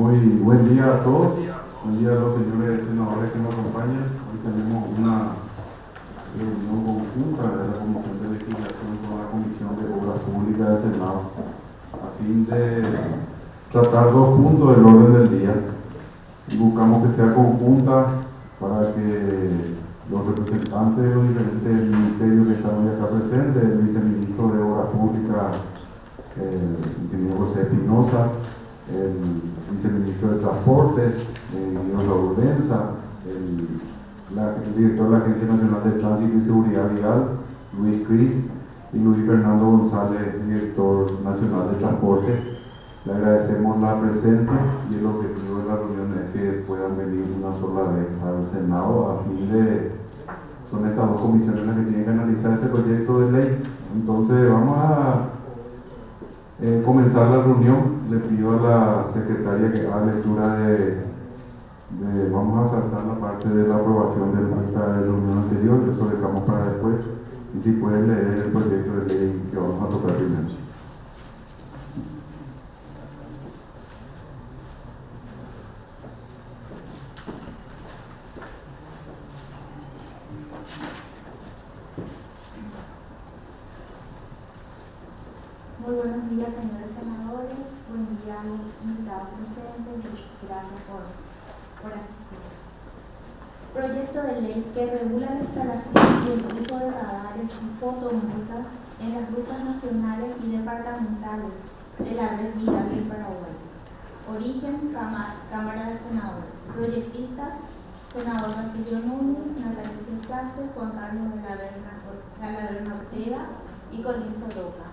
Muy buen día a todos. Buen día a los señores senadores que nos acompañan. Hoy tenemos una reunión conjunta de la Comisión de Legislación con la Comisión de Obras Públicas del Senado a fin de tratar dos puntos del orden del día. Y buscamos que sea conjunta para que los representantes de los diferentes ministerios que están hoy acá presentes, el viceministro de Obras Públicas, el ingeniero José Espinosa, el viceministro de Transporte, el ingeniero Raúl Benza, el director de la Agencia Nacional de Tránsito y Seguridad Vial, Luis Cris, y Luis Fernando González, director nacional de Transporte. Le agradecemos la presencia y el objetivo de la reunión es que puedan venir una sola vez al Senado a fin de... Son estas dos comisiones las que tienen que analizar este proyecto de ley. Entonces vamos a comenzar la reunión. Le pido a la secretaria que haga lectura vamos a saltar la parte de la aprobación del acta de reunión anterior, que eso dejamos para después, y si pueden leer el proyecto de ley que vamos a tocar primero. Muy buenos días, señores senadores. Buen día a los invitados presentes. Gracias por asistir. Proyecto de ley que regula la instalación y el uso de radares y fotomultas en las rutas nacionales y departamentales de la red vial del Paraguay. Origen, Cámara de Senadores. Proyectistas, senador Marcillo Núñez, Natalicio Cáceres, Juan Carlos de la Verna Ortega y Colinzo Roca.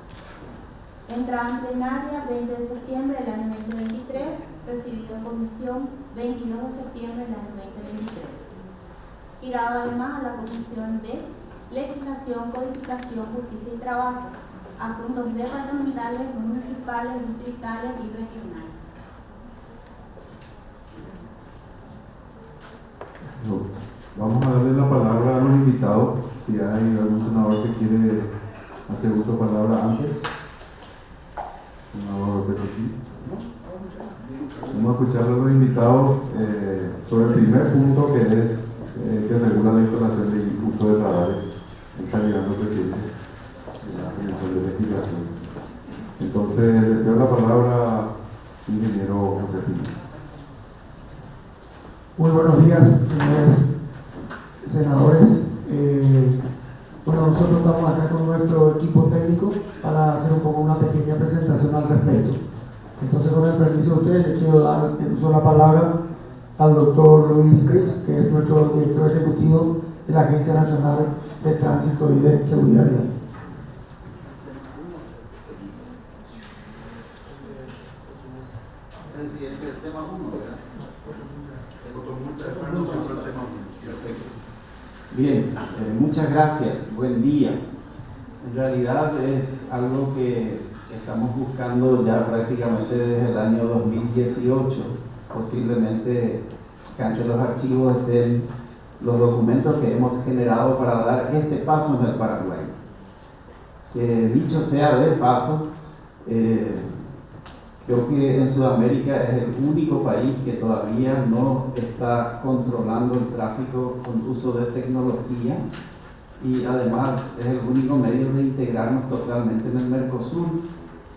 Entrada en plenaria 20 de septiembre del año 2023, recibido en comisión 22 de septiembre del año 2023. Girado además a la Comisión de Legislación, Codificación, Justicia y Trabajo, Asuntos Departamentales, Municipales, Distritales y Regionales. Vamos a darle la palabra a los invitados. Si hay algún senador que quiere hacer uso de palabra antes. Vamos a escuchar a los invitados sobre el primer punto, que es que regula la instalación de uso de radares. Está llegando el presidente de la Comisión de Legislación. Entonces, le cedo la palabra al ingeniero José Espinosa. Muy buenos días, señores senadores. Bueno, nosotros estamos acá con nuestro equipo técnico para hacer un poco una pequeña presentación al respecto. Entonces, con el permiso de ustedes, les quiero dar el uso de la palabra al doctor Luis Cris, que es nuestro director ejecutivo de la Agencia Nacional de Tránsito y de Seguridad Vial. Bien, muchas gracias, buen día. En realidad es algo que estamos buscando ya prácticamente desde el año 2018. Posiblemente que entre los archivos estén los documentos que hemos generado para dar este paso en el Paraguay. Que dicho sea de paso, creo que en Sudamérica es el único país que todavía no está controlando el tráfico con uso de tecnología y además es el único medio de integrarnos totalmente en el Mercosur,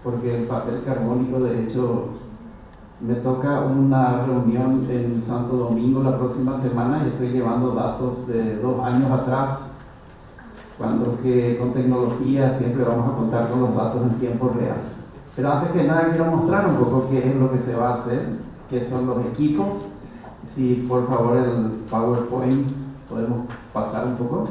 porque el papel carbónico, de hecho, me toca una reunión en Santo Domingo la próxima semana y estoy llevando datos de 2 años atrás, cuando que con tecnología siempre vamos a contar con los datos en tiempo real. Pero antes que nada quiero mostrar un poco qué es lo que se va a hacer, qué son los equipos. Si por favor el PowerPoint podemos pasar un poco.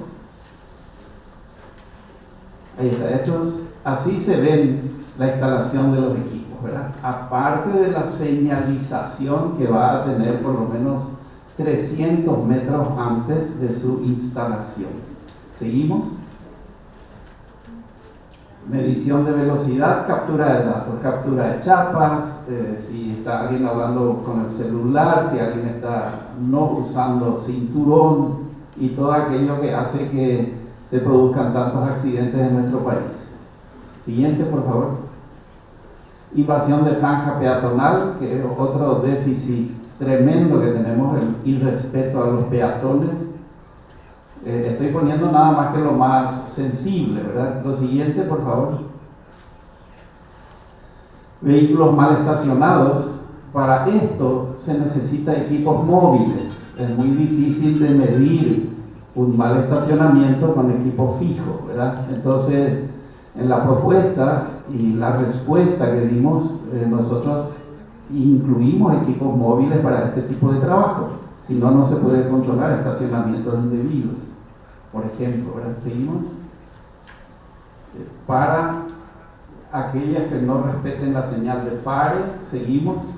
Ahí está, así se ven la instalación de los equipos, ¿verdad? Aparte de la señalización que va a tener por lo menos 300 metros antes de su instalación. ¿Seguimos? Medición de velocidad, captura de datos, captura de chapas, si está alguien hablando con el celular, si alguien está no usando cinturón y todo aquello que hace que se produzcan tantos accidentes en nuestro país. Siguiente, por favor. invasión de franja peatonal, que es otro déficit tremendo que tenemos, el irrespeto a los peatones. Estoy poniendo nada más que lo más sensible, ¿verdad? Lo siguiente, por favor. Vehículos mal estacionados. Para esto se necesita equipos móviles. Es muy difícil de medir un mal estacionamiento con equipo fijo, ¿verdad? Entonces, en la propuesta y la respuesta que dimos, nosotros incluimos equipos móviles para este tipo de trabajo. Si no, no se puede controlar estacionamientos indebidos. Por ejemplo, ¿verdad? Seguimos. Para aquellas que no respeten la señal de pare, seguimos.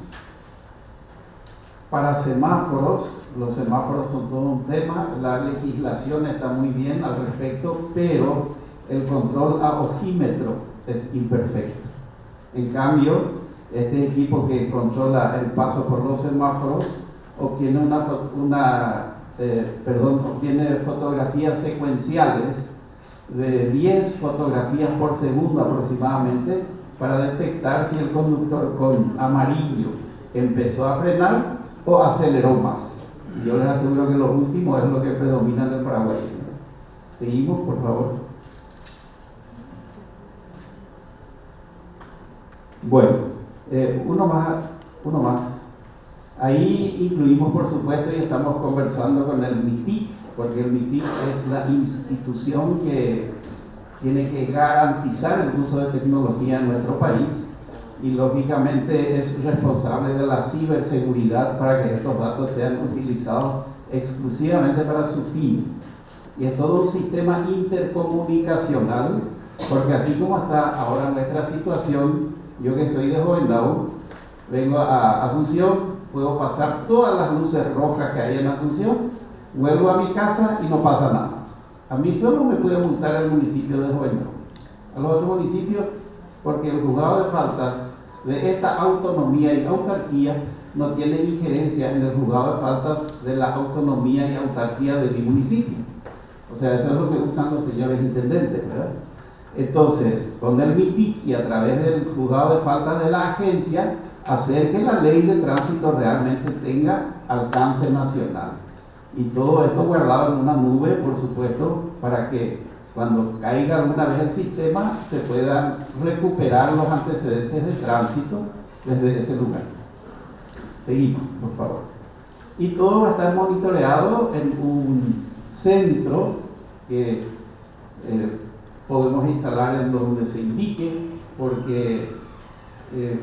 Para semáforos, los semáforos son todo un tema, la legislación está muy bien al respecto, pero el control a ojímetro es imperfecto. En cambio, este equipo que controla el paso por los semáforos obtiene obtiene fotografías secuenciales de 10 fotografías por segundo aproximadamente para detectar si el conductor con amarillo empezó a frenar o aceleró más. Yo les aseguro que lo último es lo que predomina en el Paraguay. Seguimos, por favor. Bueno, uno más. Ahí incluimos, por supuesto, y estamos conversando con el MITIC, porque el MITIC es la institución que tiene que garantizar el uso de tecnología en nuestro país y lógicamente es responsable de la ciberseguridad para que estos datos sean utilizados exclusivamente para su fin. Y es todo un sistema intercomunicacional, porque así como está ahora nuestra situación, yo que soy de Joendao, vengo a Asunción, puedo pasar todas las luces rojas que hay en Asunción, vuelvo a mi casa y no pasa nada. A mí solo me puede multar el municipio de Joendao. A los otros municipios, porque el juzgado de faltas de esta autonomía y autarquía no tiene injerencia en el juzgado de faltas de la autonomía y autarquía de mi municipio. O sea, eso es lo que usan los señores intendentes, ¿verdad? Entonces, con el MITIC y a través del juzgado de faltas de la agencia, hacer que la ley de tránsito realmente tenga alcance nacional. Y todo esto guardado en una nube, por supuesto, para que cuando caiga alguna vez el sistema se puedan recuperar los antecedentes de tránsito desde ese lugar. Seguimos, por favor. Y todo va a estar monitoreado en un centro que podemos instalar en donde se indique, porque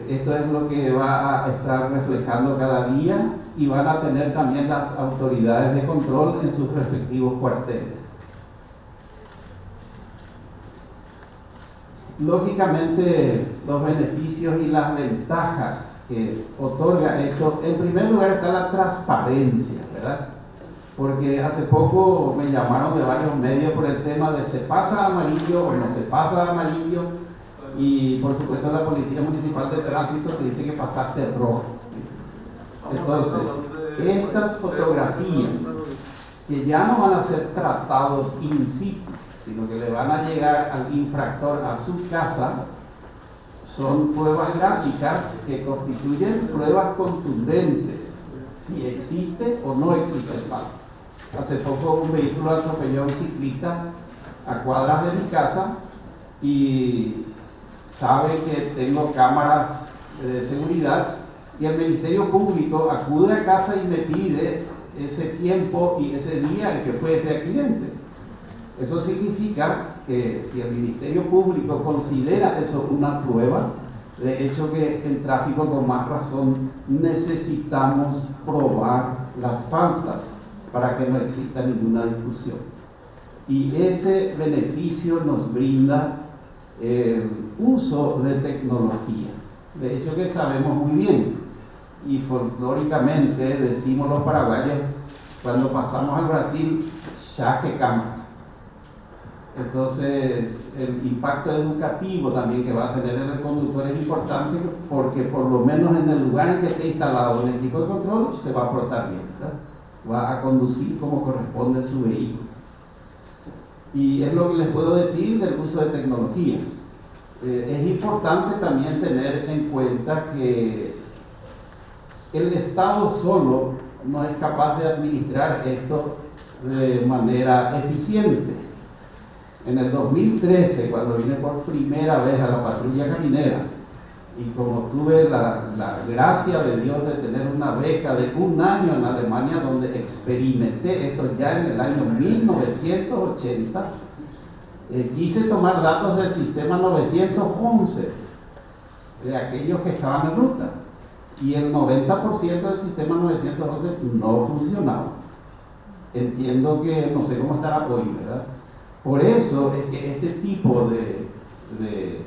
esto es lo que va a estar reflejando cada día y van a tener también las autoridades de control en sus respectivos cuarteles. Lógicamente, los beneficios y las ventajas que otorga esto, en primer lugar está la transparencia, ¿verdad? Porque hace poco me llamaron de varios medios por el tema de se pasa amarillo o no se pasa amarillo, y por supuesto la Policía Municipal de Tránsito te dice que pasaste rojo. Entonces, estas fotografías que ya no van a ser tratados in situ, sino que le van a llegar al infractor a su casa, son pruebas gráficas que constituyen pruebas contundentes, si existe o no existe el fallo. Hace poco un vehículo atropelló a un ciclista a cuadras de mi casa y sabe que tengo cámaras de seguridad y el Ministerio Público acude a casa y me pide ese tiempo y ese día en que fue ese accidente. Eso significa que si el Ministerio Público considera eso una prueba, de hecho que en tráfico con más razón necesitamos probar las faltas para que no exista ninguna discusión. Y ese beneficio nos brinda el uso de tecnología. De hecho que sabemos muy bien y folclóricamente decimos los paraguayos cuando pasamos al Brasil, ya que cámara. Entonces el impacto educativo también que va a tener en el conductor es importante porque por lo menos en el lugar en que esté instalado el equipo de control se va a portar bien, ¿verdad? Va a conducir como corresponde su vehículo. Y es lo que les puedo decir del uso de tecnología. es importante también tener en cuenta que el Estado solo no es capaz de administrar esto de manera eficiente. En el 2013, cuando vine por primera vez a la patrulla caminera, y como tuve la gracia de Dios de tener una beca de 1 año en Alemania, donde experimenté esto ya en el año 1980, quise tomar datos del sistema 911, de aquellos que estaban en ruta, y el 90% del sistema 911 no funcionaba. Entiendo que no sé cómo estará hoy, ¿verdad? Por eso es que este tipo de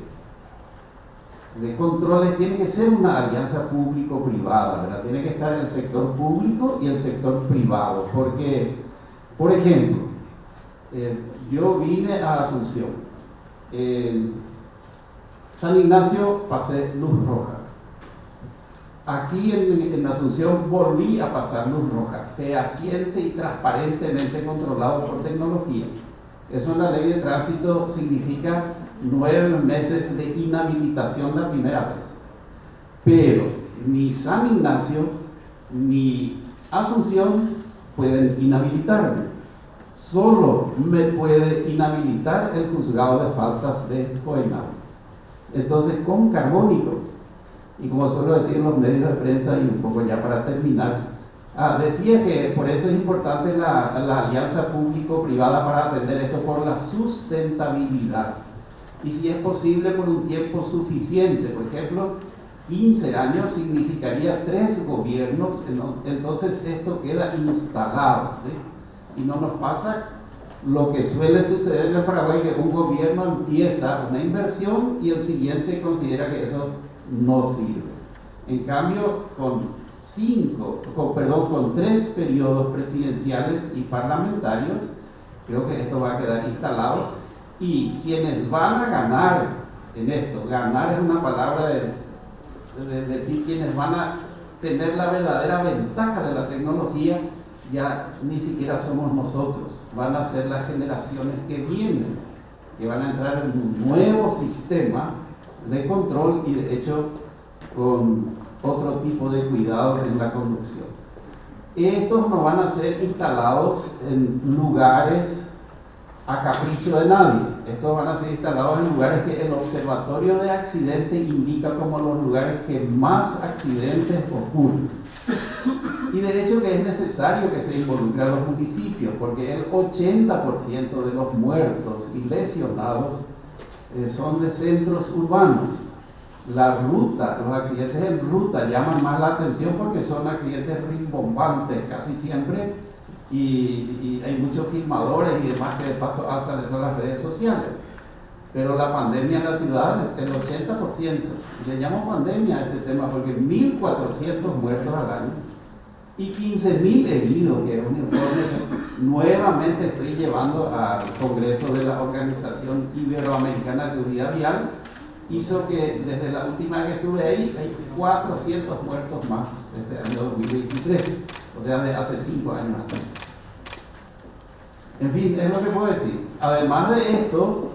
controles tiene que ser una alianza público-privada, ¿verdad? Tiene que estar el sector público y el sector privado, porque, por ejemplo, yo vine a Asunción, en San Ignacio pasé luz roja, aquí en Asunción volví a pasar luz roja, fehaciente y transparentemente controlado por tecnología. Eso en la ley de tránsito significa 9 meses de inhabilitación la primera vez. Pero ni San Ignacio ni Asunción pueden inhabilitarme. Solo me puede inhabilitar el juzgado de faltas de Hohenau. Entonces, con carbónico, y como suelo decir en los medios de prensa, y un poco ya para terminar, decía que por eso es importante la alianza público-privada para atender esto por la sustentabilidad. Y si es posible por un tiempo suficiente, por ejemplo, 15 años significaría 3 gobiernos, entonces esto queda instalado, ¿sí? Y no nos pasa lo que suele suceder en el Paraguay, que un gobierno empieza una inversión y el siguiente considera que eso no sirve. En cambio, con 3 periodos presidenciales y parlamentarios, creo que esto va a quedar instalado, y quienes van a ganar en esto, ganar es una palabra de decir quienes van a tener la verdadera ventaja de la tecnología, ya ni siquiera somos nosotros, van a ser las generaciones que vienen, que van a entrar en un nuevo sistema de control y de hecho con otro tipo de cuidado en la conducción. Estos no van a ser instalados en lugares a capricho de nadie. Estos van a ser instalados en lugares que el observatorio de accidentes indica como los lugares que más accidentes ocurren. Y de hecho que es necesario que se involucren los municipios, porque el 80% de los muertos y lesionados son de centros urbanos. La ruta, los accidentes en ruta llaman más la atención porque son accidentes rimbombantes casi siempre, y hay muchos filmadores y demás que de paso alzan eso en las redes sociales. Pero la pandemia en las ciudades, el 80%, le llamo pandemia a este tema porque 1.400 muertos al año y 15.000 heridos, que es un informe que nuevamente estoy llevando al Congreso de la Organización Iberoamericana de Seguridad Vial, hizo que desde la última vez que estuve ahí hay 400 muertos más este año 2023, o sea, de hace 5 años atrás. En fin, es lo que puedo decir. Además de esto,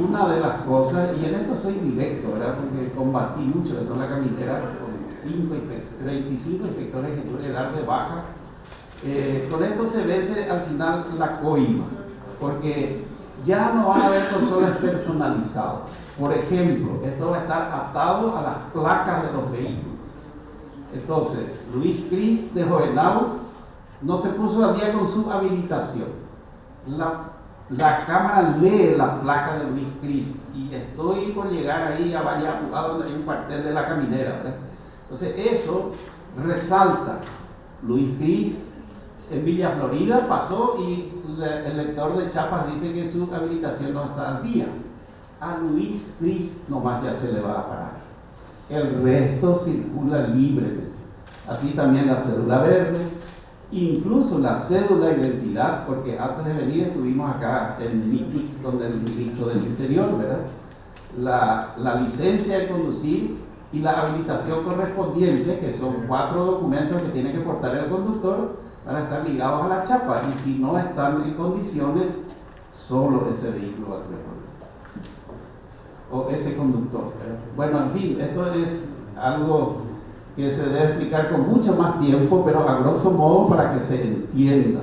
una de las cosas, y en esto soy directo, ¿verdad? Porque combatí mucho esto en la caminera con 25 inspectores que tuve que dar de baja. Con esto se vence al final la coima, porque ya no van a haber controles personalizados. Por ejemplo, esto va a estar atado a las placas de los vehículos. Entonces, Luis Cris de Hohenau no se puso al día con su habilitación. La cámara lee la placa de Luis Cris y estoy por llegar ahí a Valleapugá, donde hay un cuartel de la caminera, ¿verdad? Entonces eso resalta. Luis Cris en Villa Florida pasó y el lector de chapas dice que su habilitación no está al día. A Luis Cris nomás ya se le va a parar. El resto circula libremente. Así también la cédula verde, incluso la cédula de identidad, porque antes de venir estuvimos acá en MITIC, donde el ministro del Interior, ¿verdad? La licencia de conducir y la habilitación correspondiente, que son 4 documentos que tiene que portar el conductor, van a estar ligados a la chapa, y si no están en condiciones, solo ese vehículo va a tener problema. o ese conductor. Bueno, en fin, esto es algo que se debe explicar con mucho más tiempo, pero a grosso modo para que se entienda.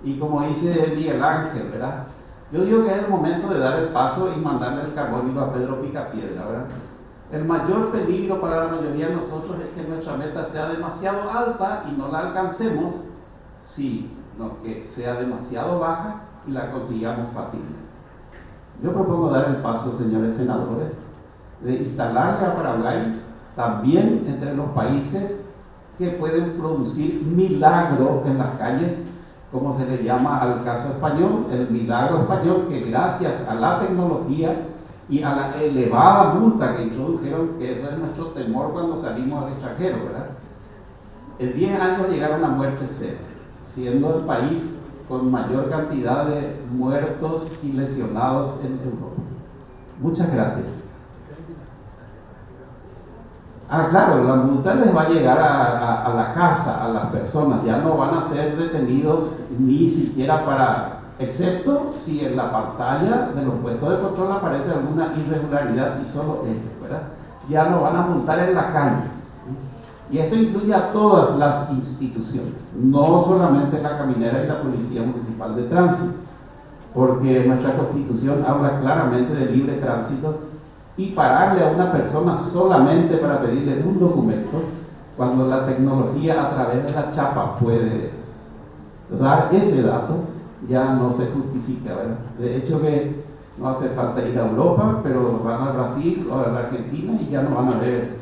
Y como dice Miguel Ángel, ¿verdad? Yo digo que es el momento de dar el paso y mandarle el carbónico a Pedro Picapiedra, ¿verdad? El mayor peligro para la mayoría de nosotros es que nuestra meta sea demasiado alta y no la alcancemos, sino que sea demasiado baja y la consigamos fácilmente. Yo propongo dar el paso, señores senadores, de instalarle a Paraguay también entre los países que pueden producir milagros en las calles, como se le llama al caso español, el milagro español, que gracias a la tecnología y a la elevada multa que introdujeron, que eso es nuestro temor cuando salimos al extranjero, ¿verdad? En 10 años llegaron a muerte cero, siendo el país con mayor cantidad de muertos y lesionados en Europa. Muchas gracias. Claro, la multa les va a llegar a la casa, a las personas, ya no van a ser detenidos ni siquiera excepto si en la pantalla de los puestos de control aparece alguna irregularidad y solo ellos, ¿verdad? Ya no van a multar en la calle. Y esto incluye a todas las instituciones, no solamente la caminera y la Policía Municipal de Tránsito, porque nuestra Constitución habla claramente de libre tránsito, y pararle a una persona solamente para pedirle un documento, cuando la tecnología a través de la chapa puede dar ese dato, ya no se justifica, ¿verdad? De hecho que no hace falta ir a Europa, pero van a Brasil o a la Argentina y ya no van a ver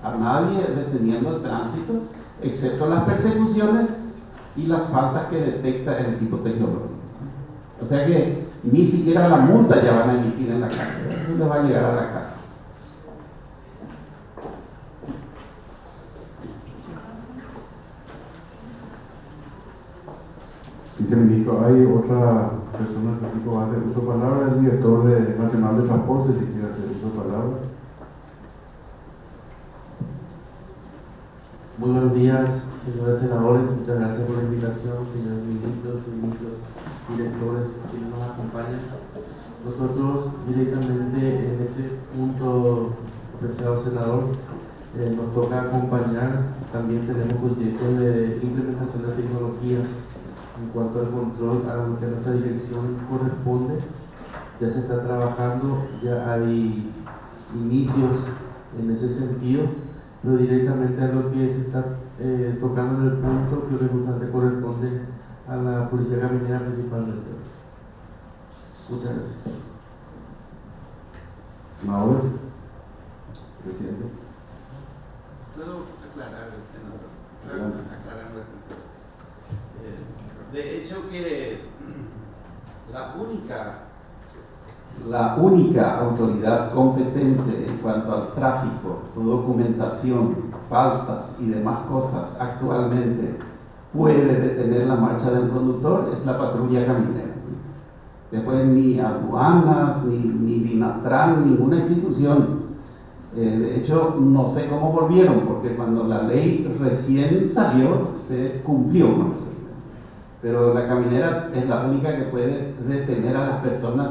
a nadie deteniendo el tránsito, excepto las persecuciones y las faltas que detecta el equipo tecnológico. O sea que ni siquiera la multa ya van a emitir en la calle, no les va a llegar a la casa. Viceministro, hay otra persona que va a hacer uso de palabra, el director nacional de transporte, si quiere hacer uso de palabra. Muy buenos días, señores senadores, muchas gracias por la invitación, señores ministros, directores que nos acompañan. Nosotros directamente en este punto, apreciado senador, nos toca acompañar. También tenemos proyectos de implementación de tecnologías en cuanto al control a lo que a nuestra dirección corresponde. Ya se está trabajando, ya hay inicios en ese sentido, pero directamente a lo que se está tocando en el punto que justamente corresponde a la Policía Caminera principalmente. Muchas gracias. Senadores, presidente. ¿Puedo aclarar, senador? De hecho que la única autoridad competente en cuanto al tráfico, documentación, faltas y demás cosas actualmente puede detener la marcha del conductor es la patrulla caminera. Después ni aduanas, ni Binatran, ninguna institución. De hecho, no sé cómo volvieron, porque cuando la ley recién salió, se cumplió una ley. Pero la caminera es la única que puede detener a las personas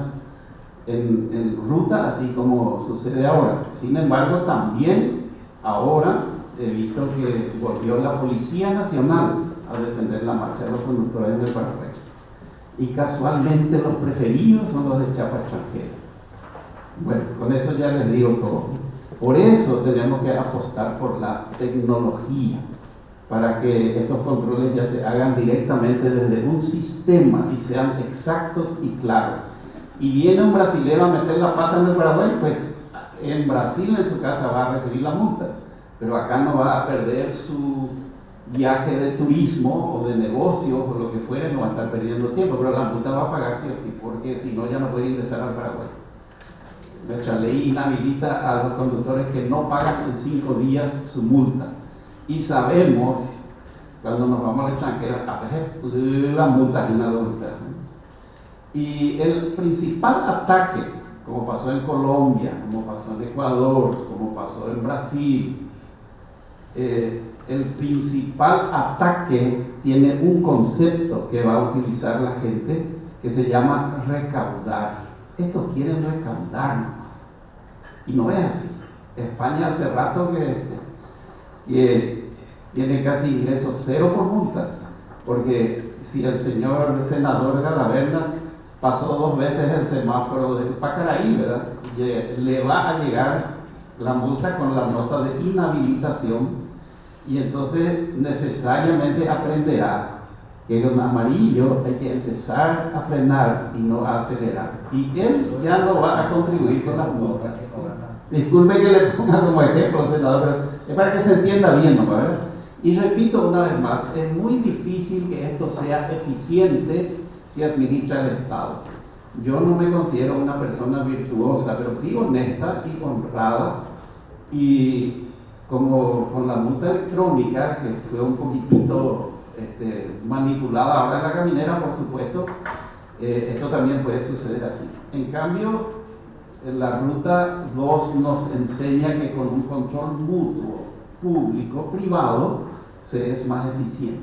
en ruta, así como sucede ahora. Sin embargo, también ahora he visto que volvió la Policía Nacional a detener la marcha de los conductores en el Paraguay. Y casualmente los preferidos son los de chapa extranjera. Bueno, con eso ya les digo todo. Por eso tenemos que apostar por la tecnología, para que estos controles ya se hagan directamente desde un sistema y sean exactos y claros. Y viene un brasilero a meter la pata en el Paraguay, pues en Brasil en su casa va a recibir la multa, pero acá no va a perder su viaje de turismo o de negocio o lo que fuera, no va a estar perdiendo tiempo, pero la multa va a pagar sí o sí, porque si no ya no puede ingresar al Paraguay. Nuestra ley inhabilita a los conductores que no pagan en 5 días su multa. Y sabemos, cuando nos vamos al extranjero, la multa es una multa. Y el principal ataque, como pasó en Colombia, como pasó en Ecuador, como pasó en Brasil, el principal ataque tiene un concepto que va a utilizar la gente que se llama recaudar. Estos quieren recaudar nomás. Y no es así. España hace rato que tiene casi ingresos cero por multas, porque si el señor senador Galaverna pasó 2 veces el semáforo de Pacaraí, ¿verdad? Le va a llegar la multa con la nota de inhabilitación, y entonces necesariamente aprenderá que en amarillo hay que empezar a frenar y no a acelerar. Y él ya no va a contribuir con las multas. Disculpe que le ponga como ejemplo, senador, pero es para que se entienda bien, ¿no? ¿Verdad? Y repito una vez más, es muy difícil que esto sea eficiente si administra el Estado. Yo no me considero una persona virtuosa, pero sí honesta y honrada. Y como con la multa electrónica, que fue un poquitito manipulada ahora en la caminera, por supuesto, esto también puede suceder así. En cambio, la ruta 2 nos enseña que con un control mutuo, público-privado, se es más eficiente.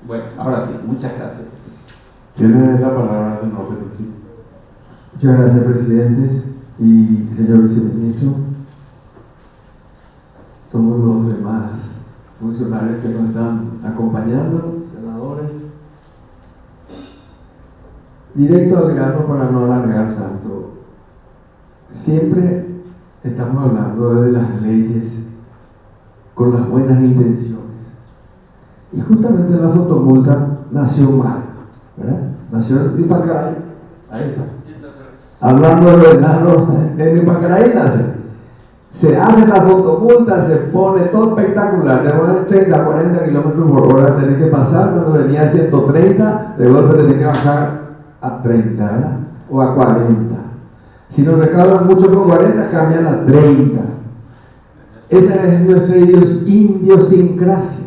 Bueno, ahora sí, muchas gracias. Tiene la palabra el senador Petrucci. Muchas gracias, presidentes y señor viceministro, todos los demás funcionarios que nos están acompañando, senadores. Directo al grano para no alargar tanto. Siempre estamos hablando de las leyes con las buenas intenciones. Y justamente la fotomulta nació mal, ¿verdad? Nació en Ipacaraí, ahí está. Hablando de enanos, en Ipacaraí nace. Se hace la fotomulta, se pone todo espectacular, te ponen 30, 40 kilómetros por hora, tenés que pasar, cuando venía a 130, de golpe tenés que bajar a 30, ¿verdad? O a 40. Si nos recaudan mucho con 40, cambian a 30. Esa es nuestra idiosincrasia.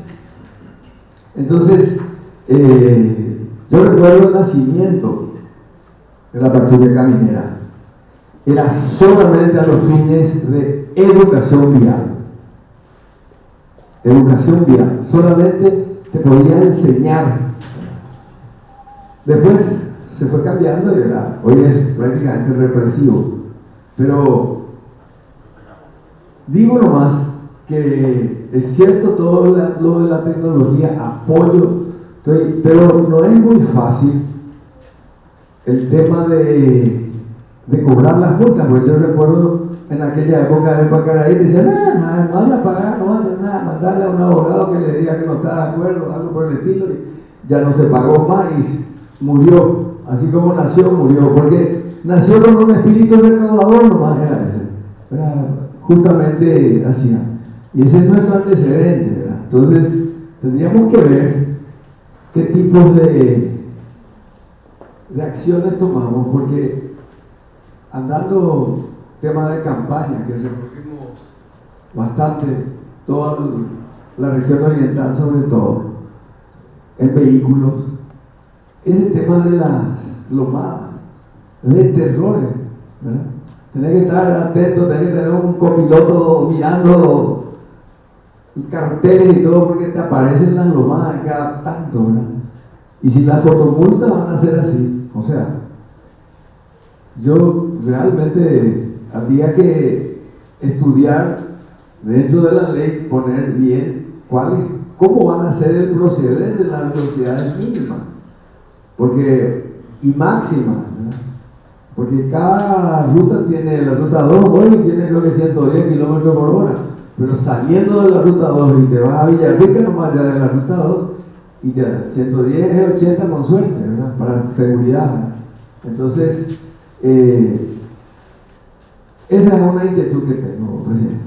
Entonces, yo recuerdo el nacimiento de la patrulla caminera. Era solamente a los fines de educación vial. Educación vial. Solamente te podía enseñar. Después se fue cambiando y ¿verdad? Hoy es prácticamente represivo. Pero digo nomás que es cierto todo lo de la tecnología, apoyo, pero no es muy fácil el tema de cobrar las multas, porque yo recuerdo en aquella época de Pacaraí, decían, no van a pagar, no van a nada, mandarle a un abogado que le diga que no está de acuerdo, algo por el estilo, y ya no se pagó más y murió, así como nació, murió, porque nació con un espíritu recaudador, nomás era ese, era justamente así, y ese es nuestro antecedente, ¿verdad? Entonces tendríamos que ver qué tipos de acciones tomamos, porque andando tema de campaña, que recorrimos bastante toda la región oriental, sobre todo en vehículos, ese tema de las lomadas, de terrores, ¿verdad? Tenés que estar atento, tenés que tener un copiloto mirando carteles y todo, porque te aparecen las lomadas cada tanto, ¿verdad? Y si las fotomultas van a ser así, o sea, yo realmente habría que estudiar dentro de la ley, poner bien cómo van a ser el proceder de las velocidades mínimas, porque y máximas, ¿verdad? Porque cada ruta tiene, la ruta 2 hoy tiene creo que 110 kilómetros por hora, pero saliendo de la ruta 2 y te vas a Villarrica nomás ya de la ruta 2 y ya 110 es 80 con suerte, ¿verdad? Para seguridad, ¿verdad? Entonces esa es una inquietud que tengo, presidente.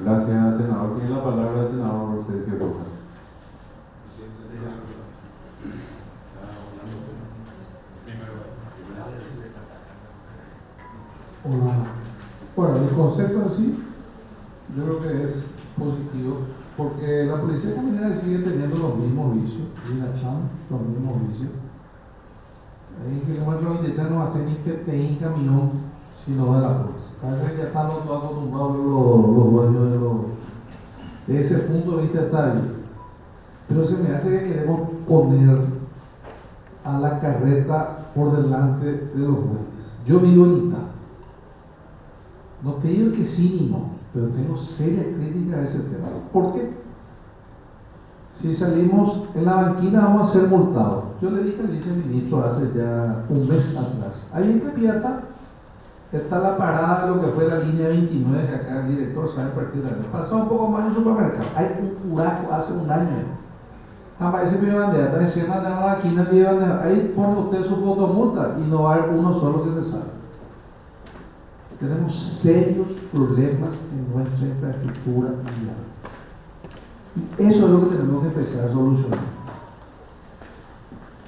Gracias, senador. Tiene la palabra el senador Sergio Rojas. Hola. Bueno, el concepto en sí, yo creo que es positivo, porque la policía caminera sigue teniendo los mismos vicios, y la CHAN, los mismos vicios. En kilómetros 23 no hace ni PPI camión, sino de la fuerza. Parece que ya están los acostumbrados los dueños de ese punto de vista está bien. Pero se me hace que queremos poner a la carreta por delante de los bueyes. Yo vivo en Itá. No te digo que sí ni no, pero tengo serias críticas a ese tema. ¿Por qué? Si salimos en la banquina vamos a ser multados. Yo le dije al viceministro hace ya un mes atrás, ahí en Capiata está la parada de lo que fue la línea 29, que acá el director sabe perfectamente. Pasa un poco más en un supermercado, hay un curaco hace un año. Aparece mi bandera, también se mandan a la banquina, ahí pone usted su fotomulta y no va a haber uno solo que se salve. Tenemos serios problemas en nuestra infraestructura vial. Y eso es lo que tenemos que empezar a solucionar.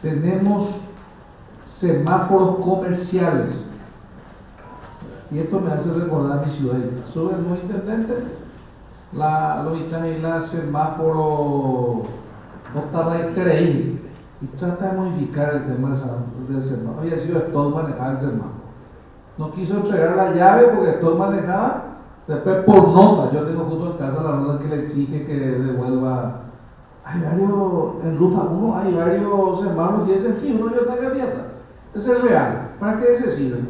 Tenemos semáforos comerciales. Y esto me hace recordar a mi ciudad. Sube el nuevo intendente, lo está ahí la semáforo, no tarda en creer. Y trata de modificar el tema del semáforo. Había sido todo manejar el semáforo. No quiso entregar la llave porque todo manejaba. Después por nota, yo tengo justo en casa la nota que le exige que devuelva. Hay varios, en ruta 1 hay varios semáforos, tiene sentido, uno yo está cambiando. Ese es real, ¿para qué se sirve?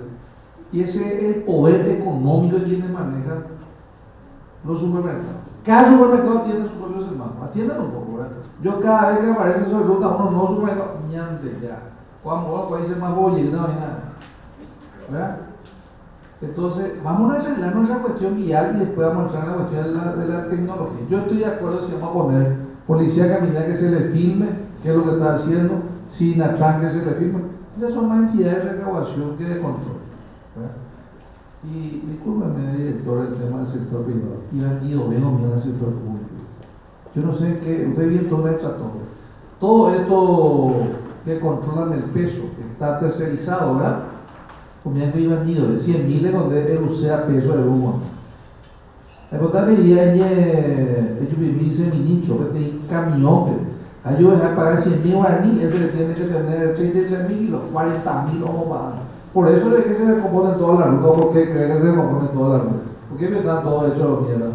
Y ese es el poder económico de quienes manejan los supermercados. Cada supermercado tiene su propio semáforo, atiendan un poco, ¿verdad? Yo cada vez que aparece sobre ruta 1, no supermercado, ñante ya. Cuando hay semáforo, y no hay nada, ¿verdad? Entonces, vamos a arreglar nuestra cuestión vial y después vamos a entrar en la cuestión de la tecnología. Yo estoy de acuerdo si vamos a poner policía caminante que se le filme qué es lo que está haciendo, SINATRAN que se le filme. Esas son más entidades de recaudación que de control, ¿verdad? Y discúlpeme, director, el tema del sector privado. Y vendido, vengo mío del sector público. Yo no sé qué, usted bien todo hecho todo esto que controlan el peso, que está tercerizado, ¿verdad? Comiendo y vendido de 100.000 donde él usea peso de humo. La verdad es que yo viví ese ministro, que tiene camión, que ayuda a pagar 100.000 guaraní, ese le tiene que tener 33.000 y los 40.000 vamos a pagar. Por eso es que se descomponen todas las rutas, porque cree que se descomponen todas las rutas. ¿Por qué me están todos hechos de mierda?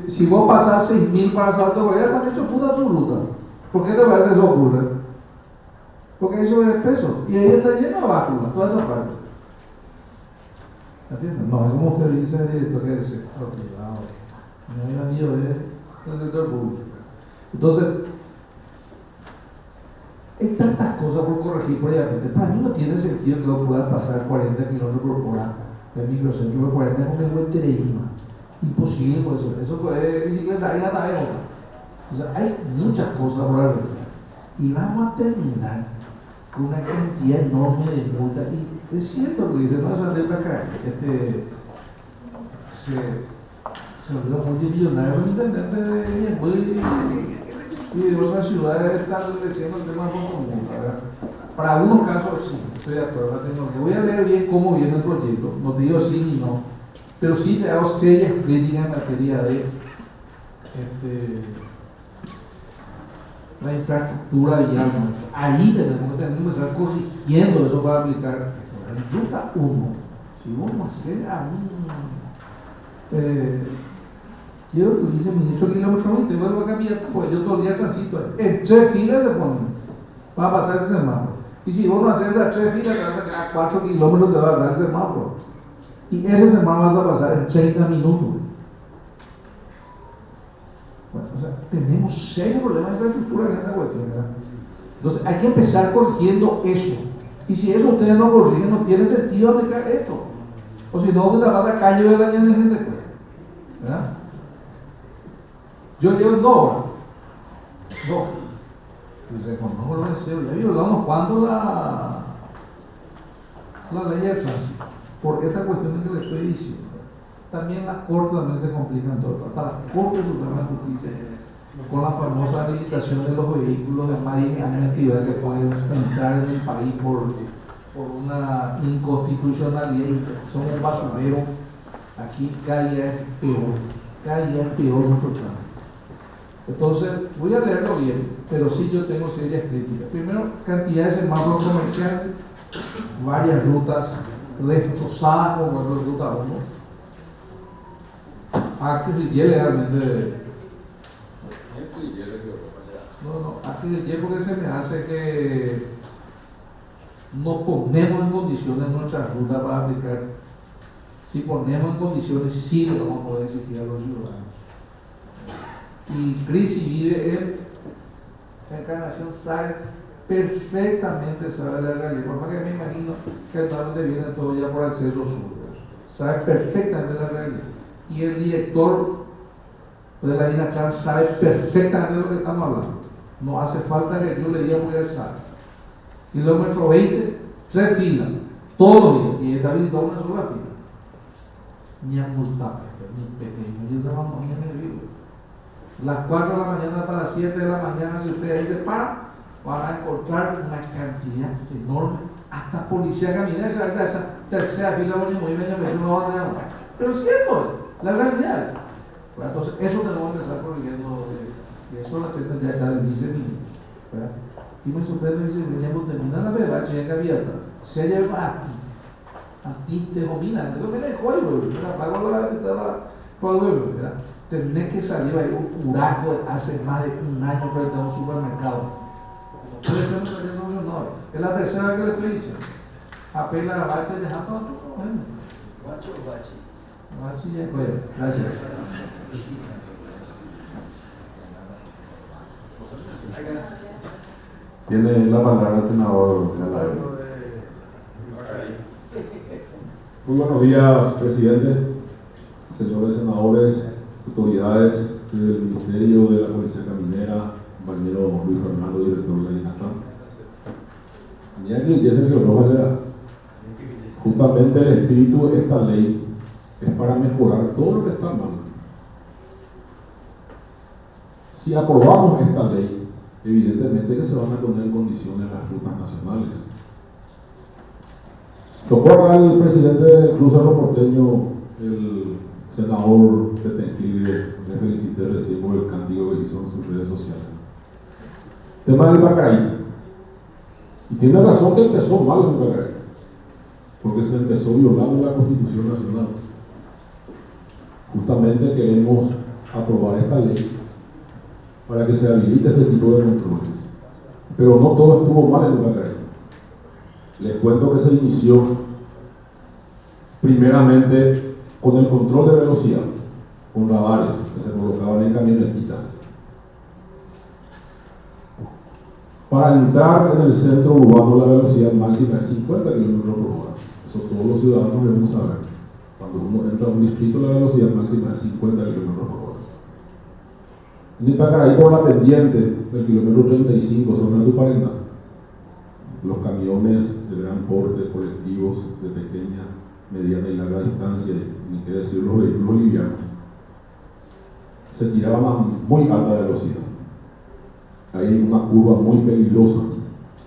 Si vos pasás 6.000 para Salto de Guayana, están hechos puta tu ruta. ¿Por qué te parece que eso ocurre? Porque hay sobrepeso y ahí está lleno de básculas, toda esa parte. ¿Entiendes? No, es como usted dice, director, que es el sector privado. No hay amigo del sector público. Entonces, hay tantas cosas por corregir previamente. Para mí no tiene sentido que vos puedas pasar 40 kilómetros por hora del microcentro de 40 con el buen Tereima. Imposible, pues eso es bicicletaria también. O sea, hay muchas cosas por arreglar. Y vamos a terminar con una cantidad enorme de multas. Y es cierto que dice, no, Sandra Pacay, se volvió multimillonario el intendente de Ñemby y de otras ciudades están estableciendo el tema de multa. Para algunos casos sí, estoy de acuerdo con la tecnología. Voy a leer bien cómo viene el proyecto, no te digo sí ni no, pero sí te hago serias críticas en materia de la infraestructura vial. Ahí tenemos que empezar corrigiendo eso para aplicar. En ruta 1, si vamos a hacer a quiero que dice el ministro kilómetro 20, vuelvo a cambiar, pues yo todo el día transito en 3 filas se ponen para pasar ese semáforo. Y si vos no haces esas 3 filas, te vas a quedar 4 kilómetros, te va a dar el semáforo. Y ese semáforo vas a pasar en 30 minutos. Bueno, o sea, tenemos serios problemas de infraestructura en esta cuestión, ¿verdad? Entonces hay que empezar corrigiendo eso. Y si eso ustedes no corrigen, no tiene sentido aplicar esto. O si no, la la calle de la gente, ¿verdad? Yo llevo en 2 horas. No. Pues reconozco lo deseo. Ya violamos cuando la ley de tránsito. Por esta cuestión que le estoy diciendo. También las cortes también se complican todo. Hasta la Corte Suprema de Justicia, con la famosa habilitación de los vehículos de más de años de actividad que pueden entrar en el país por una inconstitucionalidad, son un basurero. Aquí cada día es peor nuestro tránsito. Entonces, voy a leerlo bien, pero sí yo tengo serias críticas. Primero, cantidad de semáforos comerciales, varias rutas destrozadas como la ruta 1. Aquí legalmente. Aquí porque se me hace que no ponemos en condiciones nuestra ruta para aplicar si ponemos en condiciones, sí le vamos a poder exigir a los ciudadanos. Y Cris, y vive en Encarnación, sabe perfectamente, sabe la realidad. Por más que me imagino que hasta donde viene todo ya por acceso sur, sabe perfectamente la realidad. Y el director de la INACHAN sabe perfectamente de lo que estamos hablando. No hace falta que yo le diga porque él sabe. Kilómetro 20, 3 filas, todos los días, y está habilitado una sola fila. Ni a multar, ni pequeño, y esa vamos a ir en el video. Las 4 de la mañana hasta las 7 de la mañana, si ustedes ahí se paran, van a encontrar una cantidad enorme, hasta policía caminera, esa tercera fila, muy bien, no van a dar. Pero es cierto, la realidad. Bueno, entonces, eso tenemos que empezar corrigiendo, de eso la tenemos ya cada 15 minutos. ¿Verdad? Y me sorprende, dice, veníamos terminar la verdad, llega abierta, se lleva a ti te domina, entonces me dejó ahí, me apagó la ¿verdad? Terminé que salió ahí un curajo hace más de un año frente a un supermercado. No, es la tercera vez que le estoy diciendo. Apela a Bache de Japón. Guacho o Bachi. Bachi ya, bueno, gracias. Tiene la palabra el senador Galay. Muy buenos días, presidente, señores senadores, autoridades del Ministerio de la Policía Caminera, compañero Luis Fernando, director de la INACAN. Justamente el espíritu de esta ley es para mejorar todo lo que está mal. Si aprobamos esta ley, evidentemente que se van a poner en condiciones las rutas nacionales. Tocó acá el presidente del Club Cerro Porteño, el senador Petengil, le felicité recién por el cántico que hizo en sus redes sociales. Tema del Pacaraí. Y tiene razón que empezó mal el Pacaraí, porque se empezó violando la Constitución Nacional. Justamente queremos aprobar esta ley para que se habilite este tipo de controles. Pero no todo estuvo mal en Pacaraí. Les cuento que se inició primeramente con el control de velocidad, con radares que se colocaban en camionetitas. Para entrar en el centro urbano la velocidad máxima es 50 km por hora. Eso todos los ciudadanos deben saber. Cuando uno entra a un distrito la velocidad máxima es 50 km por hora. En Ipacaraí, por la pendiente del kilómetro 35 sobre Tuparenda, los camiones de gran porte, colectivos de pequeña, mediana y larga distancia, ni qué decir los vehículos livianos, se tiraban a muy alta velocidad. Hay una curva muy peligrosa,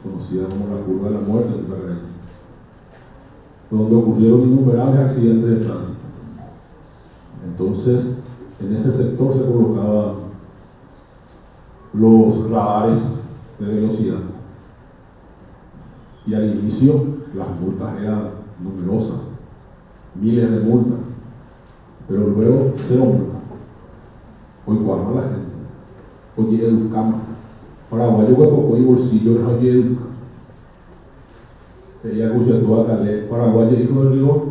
conocida como la curva de la muerte en Ipacaraí, donde ocurrieron innumerables accidentes de tránsito. Entonces, en ese sector se colocaban los radares de velocidad. Y al inicio las multas eran numerosas, miles de multas, pero luego 0 multas. Hoy cuadra la gente. Oye, educamos. Paraguayo que poco y bolsillo, oye, educa. Ella escucha toda Calé, paraguayo hijo del rigor.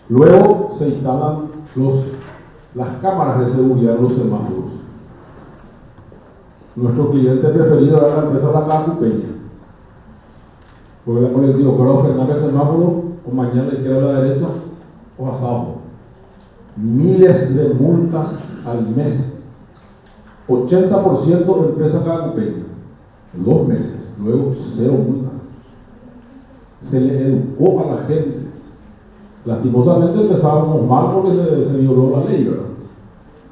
Luego se instalan las cámaras de seguridad en los semáforos. Nuestro cliente preferido era la empresa La Cacupeña, porque la colectiva para frenar el semáforo o mañana izquierda a la derecha o hacia abajo. Miles de multas al mes. 80% empresa Cacupeña. 2 meses. Luego 0 multas. Se le educó a la gente. Lastimosamente empezábamos mal porque se violó la ley, ¿verdad?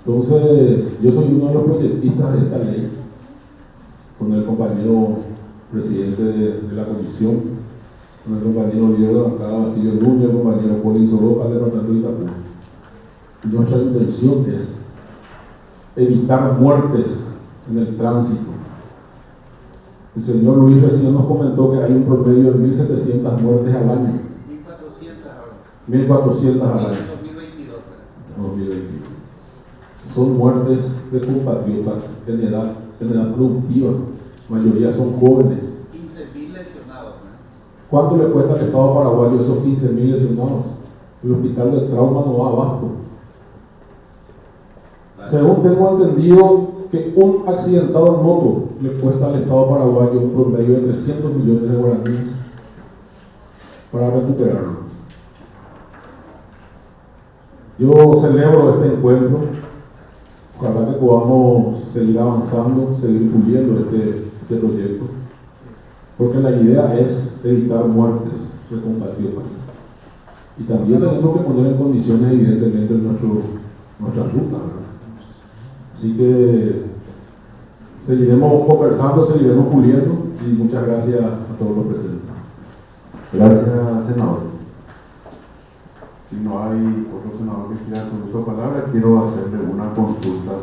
Entonces, yo soy uno de los proyectistas de esta ley, con el compañero presidente de la comisión, con el compañero líder de bancada Basilio Núñez, el compañero Poli Soroca, del departamento de Itapú. Nuestra intención es evitar muertes en el tránsito. El señor Luis recién nos comentó que hay un promedio de 1.700 muertes al año. 1.400 ahora. 1.400 al año. 2022. 2022. Son muertes de compatriotas en edad productiva. La mayoría son jóvenes. 15.000 lesionados. ¿Cuánto le cuesta al Estado paraguayo esos 15.000 lesionados? El hospital de trauma no da abasto. Según tengo entendido, que un accidentado en moto le cuesta al Estado paraguayo un promedio de 300 millones de guaraníes para recuperarlo. Yo celebro este encuentro. Ojalá que podamos seguir avanzando, seguir puliendo este proyecto, porque la idea es evitar muertes de compatriotas. Y también tenemos que poner en condiciones, evidentemente, nuestra ruta, ¿verdad? Así que seguiremos conversando, seguiremos puliendo, y muchas gracias a todos los presentes. Gracias, senador. Si no hay otro senador que quiera hacer uso de palabra, quiero hacerle una consulta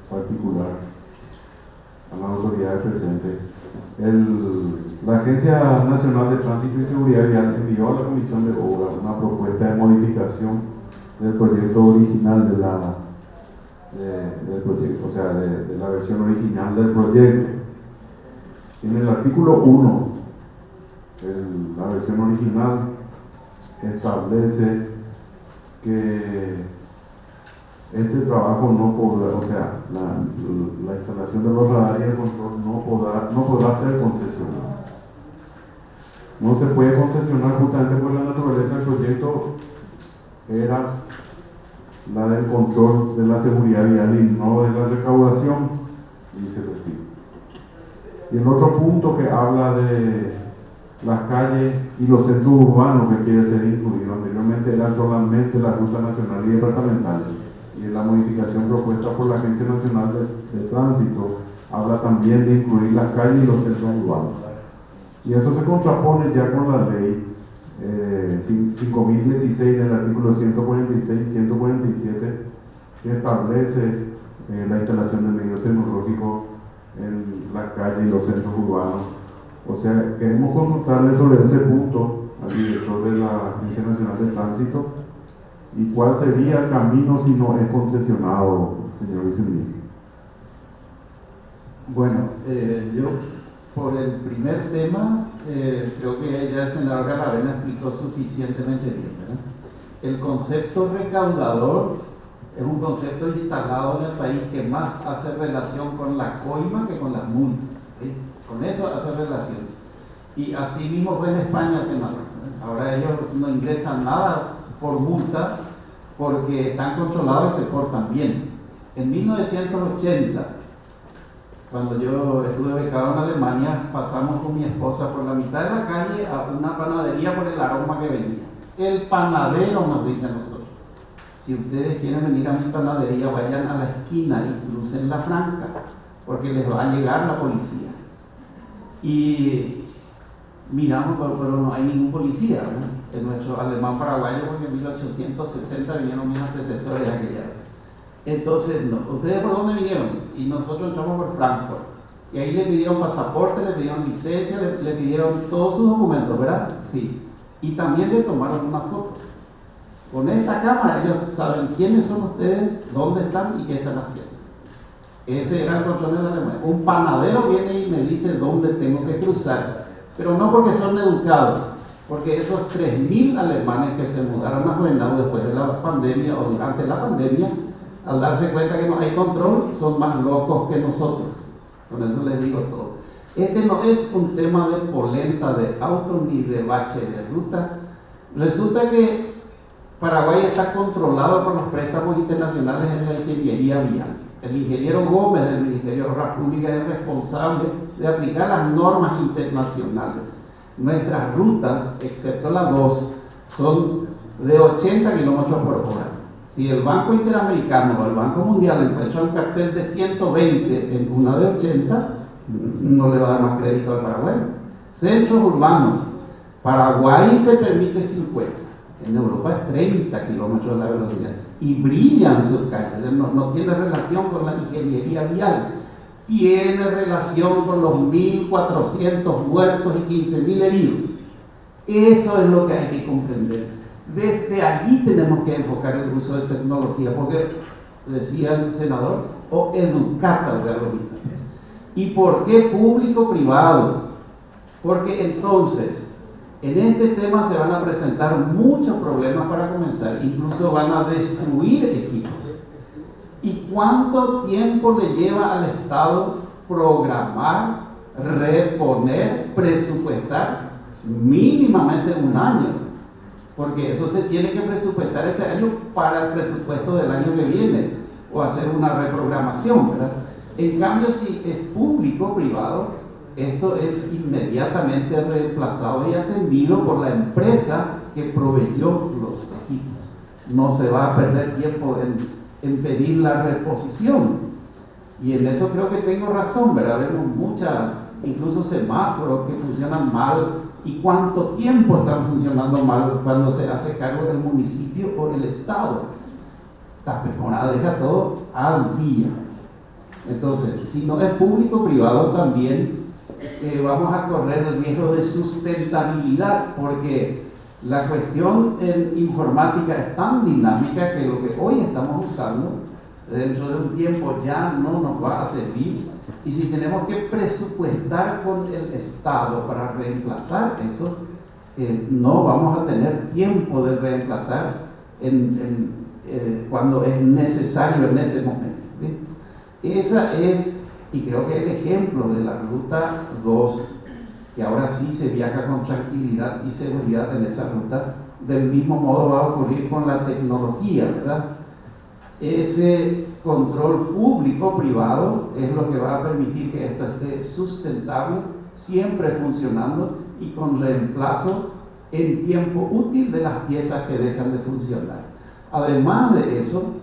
particular a las autoridades presentes. La Agencia Nacional de Tránsito y Seguridad Vial envió a la Comisión de Obras una propuesta de modificación del proyecto original del proyecto, o sea, de la versión original del proyecto. En el artículo 1, la versión original establece que este trabajo no podrá, o sea, la instalación de los radares y el control no podrá ser concesionado. No se puede concesionar justamente por la naturaleza del proyecto, era la del control de la seguridad vial y no de la recaudación, y se retira. Y el otro punto que habla de las calles y los centros urbanos que quiere ser incluido, anteriormente eran solamente las rutas nacionales y departamentales, y en la modificación propuesta por la Agencia Nacional de Tránsito habla también de incluir las calles y los centros urbanos, y eso se contrapone ya con la ley 5016 en el artículo 146 y 147, que establece la instalación de medios tecnológicos en las calles y los centros urbanos. O sea, queremos consultarle sobre ese punto al director de la Agencia Nacional de Tránsito y cuál sería el camino si no es concesionado, señor viceministro. Bueno, yo por el primer tema creo que ya el senador Galavena explicó suficientemente bien, ¿verdad? El concepto recaudador es un concepto instalado en el país que más hace relación con la coima que con las multas, ¿sí? Con eso hace relación. Y así mismo fue en España, senador. Ahora ellos no ingresan nada por multa porque están controlados y se portan bien. En 1980, cuando yo estuve becado en Alemania, pasamos con mi esposa por la mitad de la calle a una panadería por el aroma que venía. El panadero nos dice a nosotros: si ustedes quieren venir a mi panadería, vayan a la esquina y crucen la franja, porque les va a llegar la policía. Y miramos, pero no hay ningún policía, ¿no? En nuestro alemán paraguayo, porque en 1860 vinieron mis antecesores aquella vez. Entonces, no, ¿ustedes por dónde vinieron? Y nosotros entramos por Frankfurt. Y ahí le pidieron pasaporte, le pidieron licencia, le pidieron todos sus documentos, ¿verdad? Sí. Y también le tomaron una foto. Con esta cámara ellos saben quiénes son ustedes, dónde están y qué están haciendo. Ese era el control de la Alemania. Un panadero viene y me dice dónde tengo que cruzar, pero no porque son educados, porque esos 3.000 alemanes que se mudaron a Juvenal después de la pandemia o durante la pandemia, al darse cuenta que no hay control, son más locos que nosotros. Con eso les digo todo. Este no es un tema de polenta de auto ni de bache de ruta. Resulta que Paraguay está controlado por los préstamos internacionales en la ingeniería vial. El ingeniero Gómez del Ministerio de Obras Públicas es responsable de aplicar las normas internacionales. Nuestras rutas, excepto la 2, son de 80 kilómetros por hora. Si el Banco Interamericano o el Banco Mundial encuentra un cartel de 120 en una de 80, no le va a dar más crédito al Paraguay. Centros urbanos, Paraguay se permite 50, en Europa es 30 kilómetros de la velocidad y brillan sus calles. No tiene relación con la ingeniería vial, tiene relación con los 1.400 muertos y 15.000 heridos. Eso es lo que hay que comprender. Desde allí tenemos que enfocar el uso de tecnología, porque decía el senador, o educata al galopita. ¿Y por qué público-privado? Porque entonces En este tema se van a presentar muchos problemas para comenzar, incluso van a destruir equipos. ¿Y cuánto tiempo le lleva al Estado programar, reponer, presupuestar? Mínimamente un año, porque eso se tiene que presupuestar este año para el presupuesto del año que viene, o hacer una reprogramación, ¿verdad? En cambio, si es público-privado, esto es inmediatamente reemplazado y atendido por la empresa que proveyó los equipos. No se va a perder tiempo en pedir la reposición. Y en eso creo que tengo razón, ¿verdad? Vemos muchas, incluso semáforos que funcionan mal. ¿Y cuánto tiempo están funcionando mal cuando se hace cargo el municipio o el Estado? Tapemora deja todo al día. Entonces, si no es público-privado también, vamos a correr el riesgo de sustentabilidad, porque la cuestión en informática es tan dinámica que lo que hoy estamos usando, dentro de un tiempo ya no nos va a servir. Y si tenemos que presupuestar con el Estado para reemplazar eso, no vamos a tener tiempo de reemplazar cuando es necesario en ese momento, ¿sí? Esa es, y creo que el ejemplo de la Ruta 2, que ahora sí se viaja con tranquilidad y seguridad en esa ruta, del mismo modo va a ocurrir con la tecnología, ¿verdad? Ese control público-privado es lo que va a permitir que esto esté sustentable, siempre funcionando y con reemplazo en tiempo útil de las piezas que dejan de funcionar. Además de eso,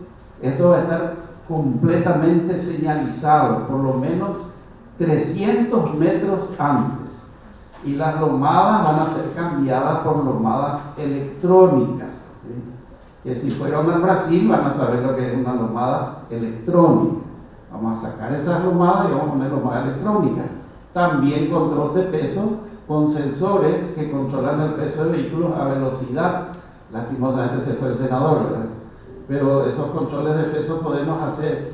esto va a estar completamente señalizado, por lo menos 300 metros antes, y las lomadas van a ser cambiadas por lomadas electrónicas, ¿sí? Que si fueron al Brasil van a saber lo que es una lomada electrónica. Vamos a sacar esas lomadas y vamos a poner lomada electrónica. También control de peso con sensores que controlan el peso de vehículos a velocidad. Lastimosamente se fue el senador, ¿verdad? Pero esos controles de peso podemos hacer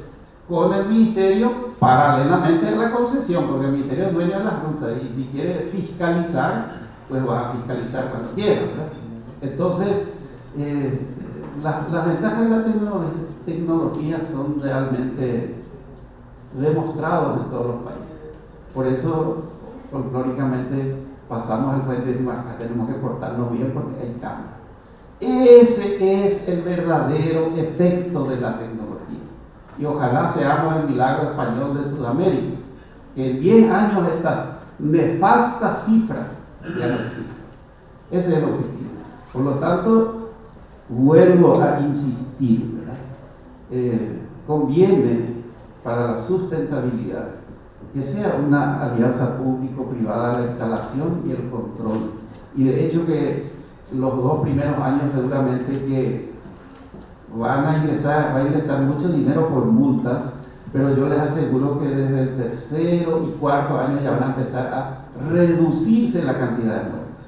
con el ministerio paralelamente a la concesión, porque el ministerio es dueño de las rutas y si quiere fiscalizar, pues va a fiscalizar cuando quiera, ¿verdad? Entonces, las ventajas de la tecnología son realmente demostradas en todos los países. Por eso, folclóricamente, pasamos el puente y decimos, acá tenemos que portarnos bien porque hay cambio. Ese es el verdadero efecto de la tecnología. Y ojalá seamos el milagro español de Sudamérica, que en 10 años estas nefastas cifras ya no existen. Ese es el objetivo. Por lo tanto, vuelvo a insistir, ¿verdad? Conviene para la sustentabilidad que sea una alianza público-privada la instalación y el control. Y de hecho que los 2 primeros años seguramente que va a ingresar mucho dinero por multas, pero yo les aseguro que desde el 3er y 4.º año ya van a empezar a reducirse la cantidad de muertes,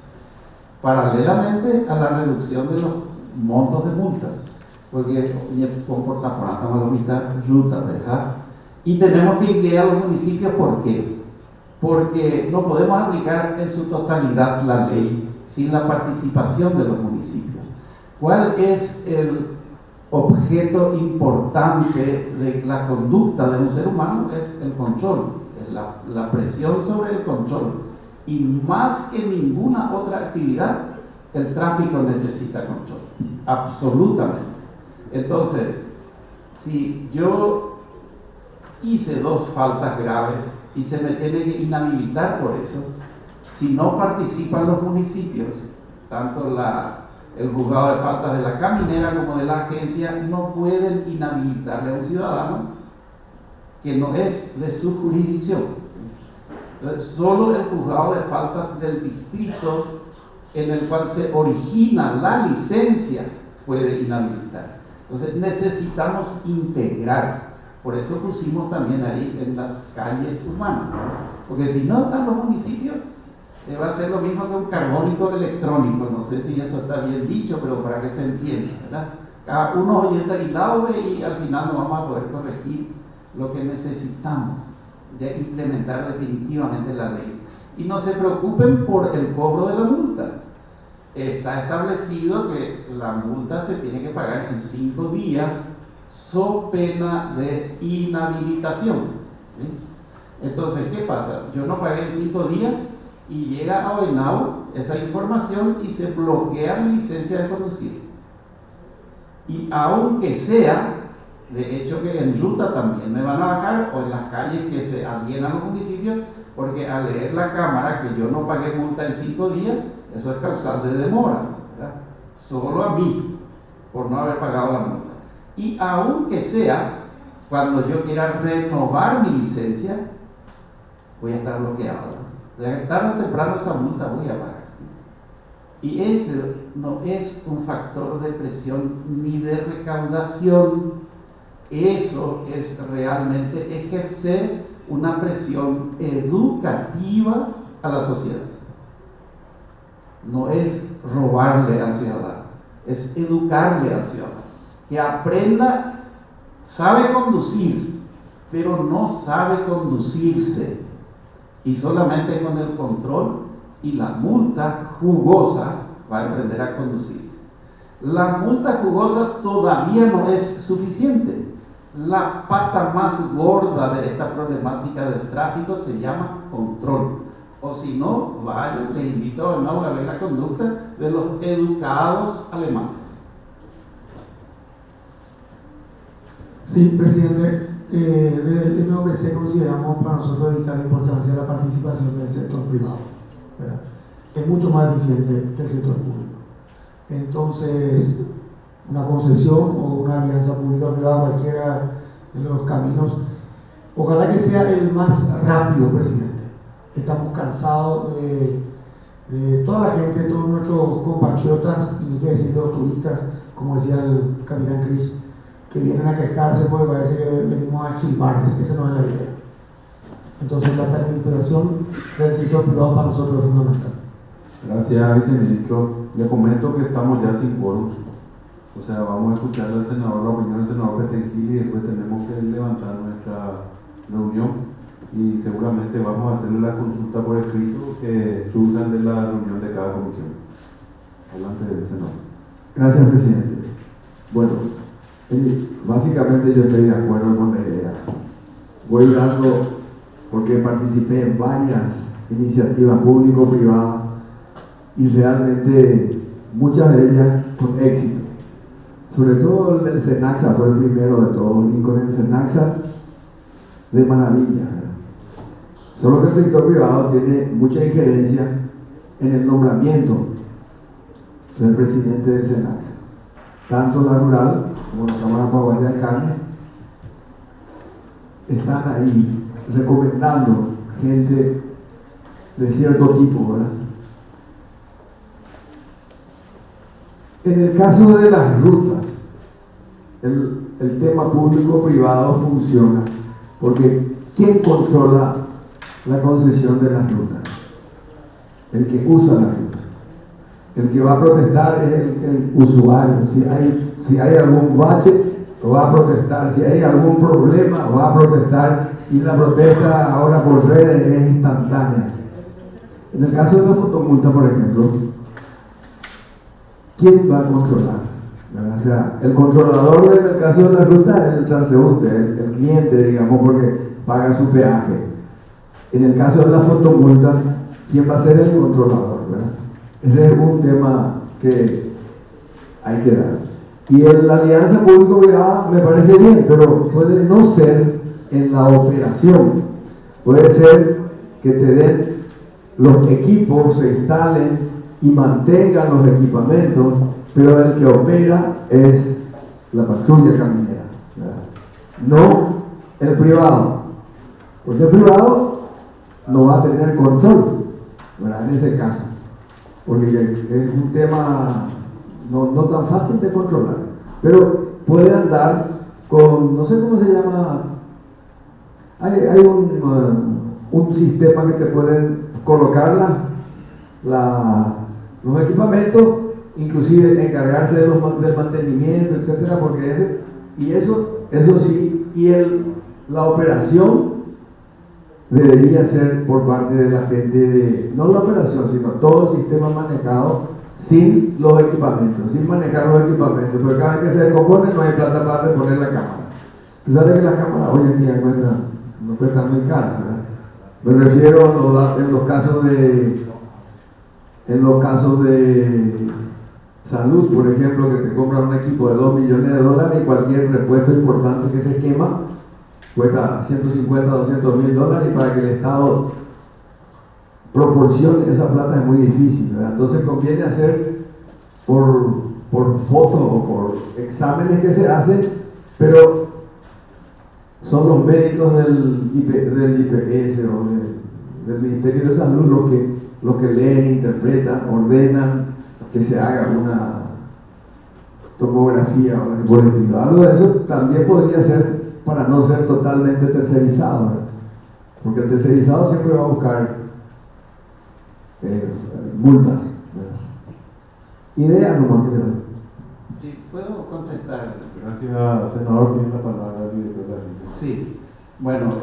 paralelamente a la reducción de los montos de multas, porque comportamiento a la vista ruta, ¿verdad? Y tenemos que ir a los municipios, ¿por qué? Porque no podemos aplicar en su totalidad la ley sin la participación de los municipios. ¿Cuál es el objeto importante de la conducta de un ser humano? Es el control, es la presión sobre el control. Y más que ninguna otra actividad, el tráfico necesita control, absolutamente. Entonces, si yo hice 2 faltas graves y se me tiene que inhabilitar por eso, si no participan los municipios, tanto el juzgado de faltas de la caminera como de la agencia, no pueden inhabilitarle a un ciudadano que no es de su jurisdicción. Entonces, solo el juzgado de faltas del distrito en el cual se origina la licencia puede inhabilitar. Entonces necesitamos integrar. Por eso pusimos también ahí en las calles humanas, ¿no? Porque si no están los municipios, va a ser lo mismo que un carbónico electrónico. No sé si eso está bien dicho, pero para que se entienda, ¿verdad? Cada uno oye esta y al final no vamos a poder corregir lo que necesitamos de implementar definitivamente la ley. Y no se preocupen por el cobro de la multa. está establecido que la multa se tiene que pagar en 5 días, so pena de inhabilitación. ¿Sí? Entonces, ¿qué pasa? Yo no pagué en 5 días y llega a OENAU esa información y se bloquea mi licencia de conducir. Y aunque sea, de hecho que en ruta también me van a bajar, o en las calles que se adhieran a los municipios, porque al leer la cámara que yo no pagué multa en 5 días, eso es causal de demora, ¿verdad? Solo a mí, por no haber pagado la multa. Y aunque sea, cuando yo quiera renovar mi licencia, voy a estar bloqueado. Tarde o temprano esa multa voy a pagar. Y ese no es un factor de presión ni de recaudación. Eso es realmente ejercer una presión educativa a la sociedad. No es robarle al ciudadano, es educarle al ciudadano. Que aprenda, sabe conducir, pero no sabe conducirse. Y solamente con el control y la multa jugosa va a aprender a conducirse. La multa jugosa todavía no es suficiente. La pata más gorda de esta problemática del tráfico se llama control. O si no, vayan, les invito a ver la conducta de los educados alemanes. Sí, presidente. Desde el MOVC consideramos para nosotros vital la importancia de la participación del sector privado, ¿verdad? Es mucho más eficiente que el sector público. Entonces, una concesión o una alianza pública-privada, cualquiera de los caminos, ojalá que sea el más rápido, presidente. Estamos cansados de toda la gente, de todos nuestros compatriotas, y ni que decir los turistas, como decía el capitán Chris, que vienen a quejarse porque parece que venimos a esquivarles. Esa no es la idea. Entonces, la participación del sector privado para nosotros es fundamental. Gracias, viceministro. Le comento que estamos ya sin quórum. O sea, vamos a escuchar al senador, la opinión del senador Petengil, y después tenemos que levantar nuestra reunión y seguramente vamos a hacerle la consulta por escrito que surjan de la reunión de cada comisión. Adelante, senador. Gracias, presidente. Bueno, básicamente yo estoy de acuerdo con la idea. Voy dando, porque participé en varias iniciativas público-privadas y realmente muchas de ellas con éxito. Sobre todo el Senaxa fue el primero de todos, y con el Senaxa de maravilla. Solo que el sector privado tiene mucha injerencia en el nombramiento del presidente del Senaxa, tanto la rural como la Cámara Paraguaya de Carne están ahí recomendando gente de cierto tipo, ¿verdad? En el caso de las rutas, el tema público-privado funciona porque ¿quién controla la concesión de las rutas? El que usa la ruta. El que va a protestar es el usuario. Si hay algún bache, va a protestar. Si hay algún problema, va a protestar. Y la protesta ahora por redes es instantánea. En el caso de la fotomulta, por ejemplo, ¿quién va a controlar? O sea, el controlador en el caso de la ruta es el transeúnte, el cliente, digamos, porque paga su peaje. En el caso de la fotomulta, ¿quién va a ser el controlador? ¿Verdad? Ese es un tema que hay que dar. Y en la alianza público-privada me parece bien, pero puede no ser en la operación. Puede ser que te den los equipos, se instalen y mantengan los equipamientos, pero el que opera es la patrulla caminera, ¿verdad? No el privado, porque el privado no va a tener control, ¿verdad? En ese caso, porque es un tema no tan fácil de controlar, pero puede andar con, no sé cómo se llama, hay un sistema que te pueden colocar los equipamientos, inclusive encargarse del mantenimiento, etcétera, porque eso sí, y la operación debería ser por parte de la gente no la operación, sino todo el sistema manejado sin los equipamientos, sin manejar los equipamientos, porque cada vez que se descompone no hay plata para reponer la cámara. Fíjate que las cámaras hoy en día no cuestan muy caras, ¿verdad? Me refiero en los casos de salud, por ejemplo, que te compran un equipo de $2 millones y cualquier repuesto importante que se quema cuesta 150, 200 mil dólares, y para que el Estado proporcione esa plata es muy difícil, ¿verdad? Entonces conviene hacer por fotos o por exámenes que se hacen, pero son los médicos del IPS o del Ministerio de Salud los que leen, interpretan, ordenan que se haga una tomografía o algo por el estilo. Algo de eso también podría ser para no ser totalmente tercerizado, ¿verdad? Porque el tercerizado siempre va a buscar multas, ¿verdad? Idea nomás que le doy. Sí, ¿puedo contestar? Gracias, senador. Tiene la palabra el director de la agencia. Sí, bueno,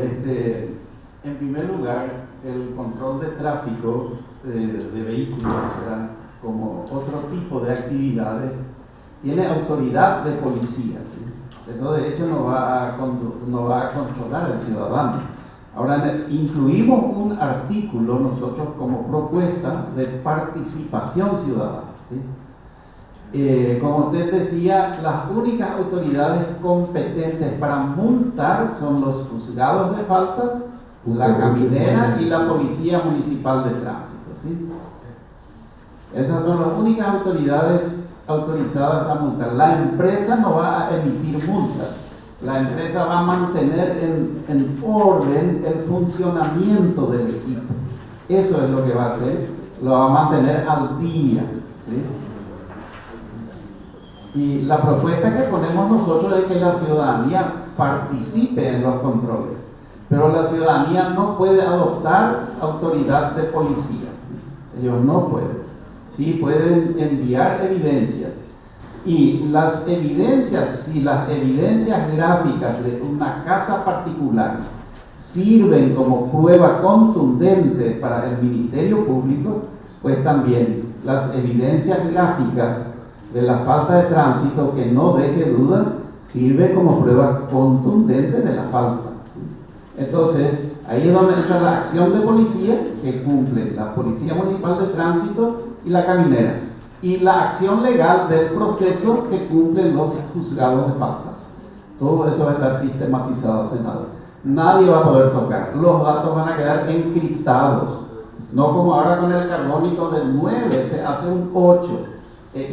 en primer lugar, el control de tráfico de vehículos, ¿verdad?, como otro tipo de actividades, tiene autoridad de policía, ¿sí? Eso de hecho no va a controlar al ciudadano. Ahora, incluimos un artículo nosotros como propuesta de participación ciudadana, ¿sí? Como usted decía, las únicas autoridades competentes para multar son los juzgados de faltas, la caminera y la policía municipal de tránsito, ¿sí? Esas son las únicas autoridades autorizadas a multar. La empresa no va a emitir multas. La empresa va a mantener en orden el funcionamiento del equipo. Eso es lo que va a hacer. Lo va a mantener al día, ¿sí? Y la propuesta que ponemos nosotros es que la ciudadanía participe en los controles, pero la ciudadanía no puede adoptar autoridad de policía. Ellos no pueden. Sí pueden enviar evidencias, y las evidencias, si las evidencias gráficas de una casa particular sirven como prueba contundente para el Ministerio Público, pues también las evidencias gráficas de la falta de tránsito, que no deje dudas, sirve como prueba contundente de la falta. Entonces, ahí es donde entra la acción de policía que cumple la Policía Municipal de Tránsito y la caminera, y la acción legal del proceso que cumplen los juzgados de faltas. Todo eso va a estar sistematizado, senador. Nadie va a poder tocar. Los datos van a quedar encriptados. No como ahora con el carbónico del 9 se hace un 8.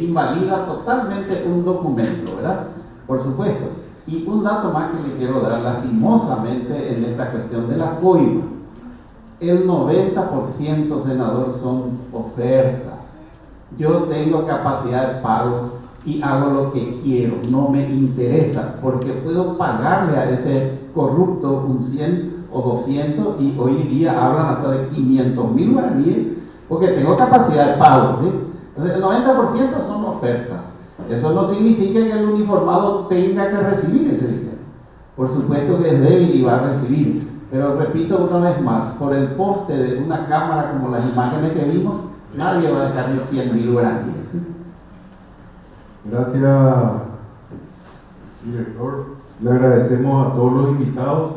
Invalida totalmente un documento, ¿verdad? Por supuesto. Y un dato más que le quiero dar, lastimosamente, en esta cuestión de la coima. El 90%, senador, son ofertas. Yo tengo capacidad de pago y hago lo que quiero, no me interesa, porque puedo pagarle a ese corrupto un 100 o 200, y hoy día hablan hasta de 500.000 guaraníes, porque tengo capacidad de pago, ¿sí? Entonces, el 90% son ofertas. Eso no significa que el uniformado tenga que recibir ese dinero. Por supuesto que es débil y va a recibir. Pero repito una vez más, por el poste de una cámara como las imágenes que vimos, nadie va a dejar ni 100.000 guaraníes, ¿sí? Gracias, director. Le agradecemos a todos los invitados.